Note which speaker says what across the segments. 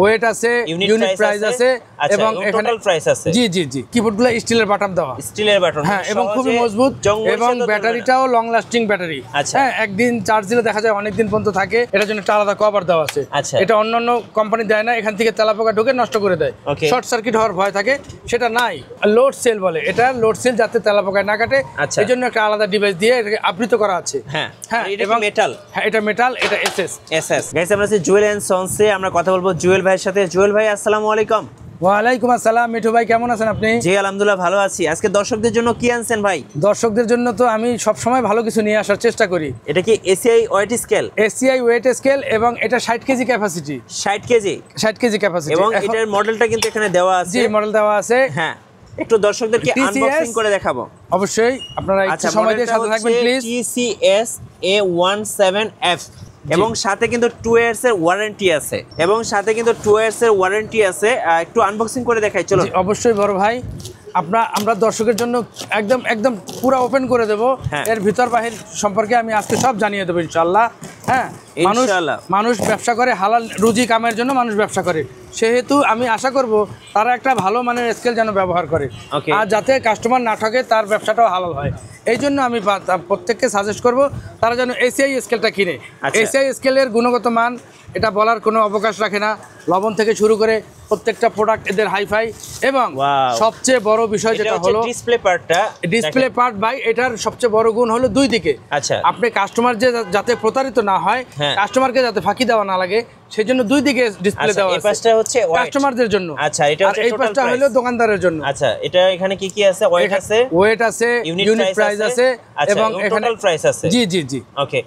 Speaker 1: Wait আছে, unit price আছে এবং এখানে
Speaker 2: টোটাল প্রাইস আছে।
Speaker 1: জি জি জি, কিবোর্ডগুলো স্টিলের বাটন দেওয়া,
Speaker 2: স্টিলের বাটন,
Speaker 1: হ্যাঁ, এবং খুবই মজবুত এবং ব্যাটারিটাও লং লাস্টিং ব্যাটারি। হ্যাঁ, একদিন চার্জ দিলে দেখা যায় অনেকদিন পর্যন্ত থাকে, এটার জন্য একটা আলাদা কভার দেওয়া আছে। এটা অন্যান্য কোম্পানি দেয় না, এখান থেকে তেলাপোকা ঢুকে নষ্ট করে দেয়, শর্ট সার্কিট হওয়ার ভয় থাকে, সেটা নাই। লোড সেল বলে এটা, লোড সেল যাতে তেলাপোকায় না কাটে, এই জন্য একটা আলাদা ডিভাইস দিয়ে এটাকে আবৃত করা আছে।
Speaker 2: হ্যাঁ হ্যাঁ, এবং মেটাল,
Speaker 1: হ্যাঁ এটা মেটাল, এটা এসএস।
Speaker 2: গাইস আমরা আছি জুয়েল এন্ড সন্সে, আমরা কথা বলবো জুয়েল ভাইয়ের সাথে। জুয়েল ভাই আসসালামু আলাইকুম।
Speaker 1: ওয়ালাইকুম আসসালাম। মিঠু ভাই কেমন আছেন আপনি?
Speaker 2: জি আলহামদুলিল্লাহ ভালো আছি। আজকে দর্শকদের জন্য কি আনছেন ভাই?
Speaker 1: দর্শকদের জন্য তো আমি সব সময় ভালো কিছু নিয়ে আসার চেষ্টা করি।
Speaker 2: এটা কি ACI weight scale?
Speaker 1: ACI weight scale, এবং এটা 60 KG capacity.
Speaker 2: 60 KG?
Speaker 1: 60 KG capacity,
Speaker 2: এবং এটার মডেলটা কিন্তু এখানে দেওয়া আছে।
Speaker 1: জি, মডেল দেওয়া আছে।
Speaker 2: হ্যাঁ, একটু দর্শকদেরকে আনবক্সিং করে দেখাবো।
Speaker 1: অবশ্যই আপনারা একটু সময় দিয়ে সাথে থাকবেন প্লিজ।
Speaker 2: TCS A17F, এবং সাথে কিন্তু 2 ইয়ার্স এর ওয়ারেন্টি আছে, একটু আনবক্সিং করে দেখাই, চলো।
Speaker 1: অবশ্যই বড় ভাই, আমরা দর্শকের জন্য একদম পুরো ওপেন করে দেব। এর ভিতর বাহির সম্পর্কে আমি আজকে সব জানিয়ে দেবো ইনশাআল্লাহ। হ্যাঁ, মানুষ ব্যবসা করে, হালাল রুজি কামের জন্য মানুষ ব্যবসা করে, সেহেতু আমি আশা করব তারা একটা ভালো মানের স্কেল যেন ব্যবহার করে, আর যাতে কাস্টমার না ঠকে, তার ব্যবসাটাও হালাল হয়। এই জন্য আমি প্রত্যেককে সাজেস্ট করব তারা যেন এসিআই স্কেলটা কিনে। এসিআই স্কেলের গুণগত মান এটা বলার কোনো অবকাশ রাখে না, লবণ থেকে শুরু করে প্রত্যেকটা প্রোডাক্ট এদের হাইফাই, এবং সবচেয়ে বড় বিষয় যেটা হলো ডিসপ্লে পার্ট ভাই, এটার সবচেয়ে বড় গুণ হলো দুই দিকে। আপনি কাস্টমার যাতে প্রতারিত না হয়, কাস্টমারকে যাতে ফাঁকি দেওয়া না লাগে, সেই জন্য দুই দিকে ডিসপ্লে দেওয়া আছে। এই পাশটা হচ্ছে কাস্টমারদের জন্য, আচ্ছা, এটা হচ্ছে এই পাশটা হলো দোকানদারের জন্য।
Speaker 2: আচ্ছা, এটা এখানে কি কি আছে?
Speaker 1: ওয়েট আছে, ইউনিট প্রাইস আছে এবং এখানে
Speaker 2: টোটাল প্রাইস আছে।
Speaker 1: জি জি জি,
Speaker 2: ওকে।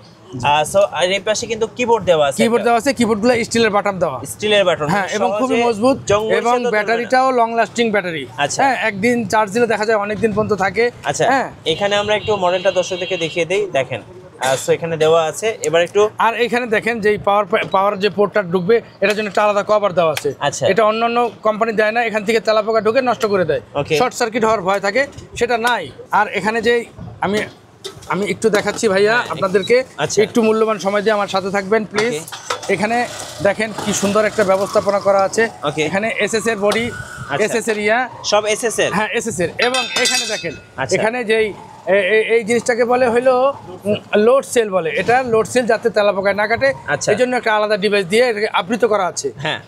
Speaker 2: সো আর এই পাশে কিন্তু কিবোর্ড দেওয়া আছে,
Speaker 1: কিবোর্ডগুলো স্টিলের বাটন দেওয়া, হ্যাঁ, এবং খুবই মজবুত এবং ব্যাটারিটাও লং লাস্টিং ব্যাটারি। হ্যাঁ, একদিন চার্জ দিলে দেখা যায় অনেকদিন পর্যন্ত থাকে।
Speaker 2: আচ্ছা, এখানে আমরা একটু মডেলটা দর্শকদেরকে দেখিয়ে দেই, দেখেন। সো এখানে দেওয়া আছে, এবার একটু,
Speaker 1: আর এখানে দেখেন যে পাওয়ার যে পোর্টটা ঢুকবে, এটার জন্য একটা আলাদা কভার দেওয়া আছে। এটা অন্যান্য কোম্পানি দেয় না, এখান থেকে তেলাপোকা ঢুকে নষ্ট করে দেয়, শর্ট সার্কিট হওয়ার ভয় থাকে, সেটা নাই। আর এখানে যে আমি একটু দেখাচ্ছি ভাইয়া আপনাদেরকে, একটু মূল্যবান সময় দিয়ে আমার সাথে থাকবেন প্লিজ। এখানে দেখেন কি সুন্দর একটা ব্যবস্থাপনা করা আছে। এখানে এসএস এর বডি, এসএস এর
Speaker 2: সব এসএস এর,
Speaker 1: হ্যাঁ এসএস এর, এবং এখানে দেখেন এখানে যেই এই জিনিসটাকে বলে হলো লোড সেল বলে, এটা লোড সেল যাতে তেলাপোকায় না কাটে, এই জন্য একটা আলাদা ডিভাইস দিয়ে এটাকে আবৃত করা আছে। হ্যাঁ,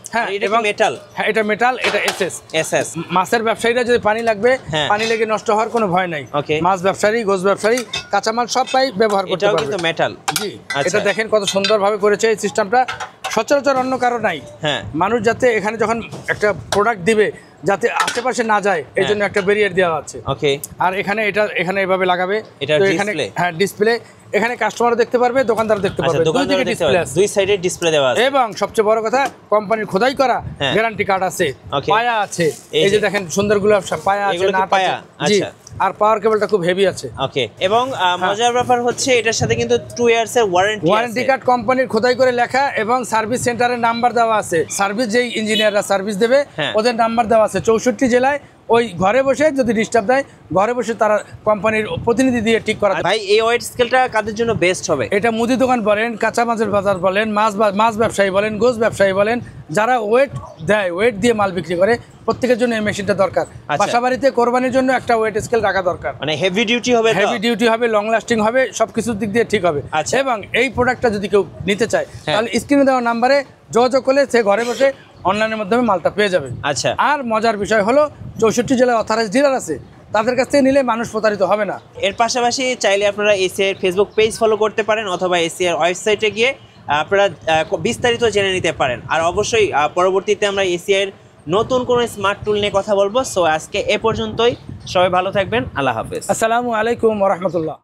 Speaker 1: এবং মেটাল, হ্যাঁ এটা মেটাল, এটা এসএস। মাছের ব্যবসায়ীরা যদি পানি লাগবে, পানি লেগে নষ্ট হওয়ার কোনো ভয় নাই। মাছ ব্যবসায়ী, গোশ ব্যবসায়ী, কাঁচামাল সবাই ব্যবহার করতে পারবে।
Speaker 2: কিন্তু মেটাল,
Speaker 1: জি, এটা দেখেন কত সুন্দরভাবে করেছে এই সিস্টেমটা, সচরাচর অন্য কারো নাই। মানুষ যাতে এখানে যখন একটা প্রোডাক্ট দিবে যাতে আশেপাশে না যায়, এই জন্য একটা ব্যারিয়ার দেওয়া আছে। আর এখানে এখানে এভাবে লাগাবে, এখানে হ্যাঁ ডিসপ্লে, এখানে কাস্টমারও দেখতে পারবে, দোকানদারও দেখতে পারবে,
Speaker 2: দুই সাইডে ডিসপ্লে দেওয়া আছে।
Speaker 1: এবং সবচেয়ে বড় কথা, কোম্পানির খোদাই করা গ্যারান্টি কার্ড আছে, পায়া আছে, এই যে দেখেন সুন্দরগুলো পায়া আছে, না পায়া, জি, আর পাওয়ার কেবলটা খুব হেভি আছে।
Speaker 2: ওকে, এবং মজার ব্যাপার হচ্ছে এটার সাথে কিন্তু 2 ইয়ার্স এর ওয়ারেন্টি
Speaker 1: কার্ড কোম্পানির খোদাই করে লেখা, এবং সার্ভিস সেন্টারের নাম্বার দেওয়া আছে, সার্ভিস যেই ইঞ্জিনিয়াররা সার্ভিস দেবে ওদের নাম্বার দেওয়া আছে। 64 জেলায় ওই ঘরে বসে যদি ডিস্টার্ব দেয়, ঘরে বসে তারা কোম্পানির প্রতিনিধি দিয়ে ঠিক করা।
Speaker 2: ভাই, এই ওয়েট স্কেলটা কাদের জন্য বেস্ট হবে?
Speaker 1: এটা মুদি দোকান বলেন, কাঁচা মাছের বাজার বলেন, মাছ ব্যবসায়ী বলেন, গোশ ব্যবসায়ী বলেন, যারা ওয়েট দেয়, ওয়েট দিয়ে মাল বিক্রি করে, প্রত্যেকের জন্য এই মেশিনটা দরকার। বাসাবাড়িতে কোরবানির জন্য একটা ওয়েট স্কেল রাখা দরকার,
Speaker 2: মানে হেভি ডিউটি হবে,
Speaker 1: লং লাস্টিং হবে, সবকিছুর দিক দিয়ে ঠিক হবে। এবং এই প্রোডাক্টটা যদি কেউ নিতে চায়, তাহলে স্ক্রিনে দেওয়া নাম্বারে যোগাযোগ করলে সে ঘরে বসে অনলাইনের মাধ্যমে মালটা পেয়ে যাবে।
Speaker 2: আচ্ছা,
Speaker 1: আর মজার বিষয় হলো 64 জেলায় অথরাইজড ডিলার আছে, তাদের কাছ থেকে নিলে মানুষ প্রতারিত হবে না।
Speaker 2: এর পাশাপাশি চাইলে আপনারা এসিআই এর ফেসবুক পেজ ফলো করতে পারেন, অথবা এসিআই এর ওয়েবসাইটে গিয়ে আপনারা বিস্তারিত জেনে নিতে পারেন। আর অবশ্যই পরবর্তীতে আমরা এসিআই এর নতুন কোনো স্মার্ট টুল নিয়ে কথা বলবো। সো আজকে এ পর্যন্তই, সবাই ভালো থাকবেন, আল্লাহ হাফেজ,
Speaker 1: আসসালামু আলাইকুম ওয়া রাহমাতুল্লাহ।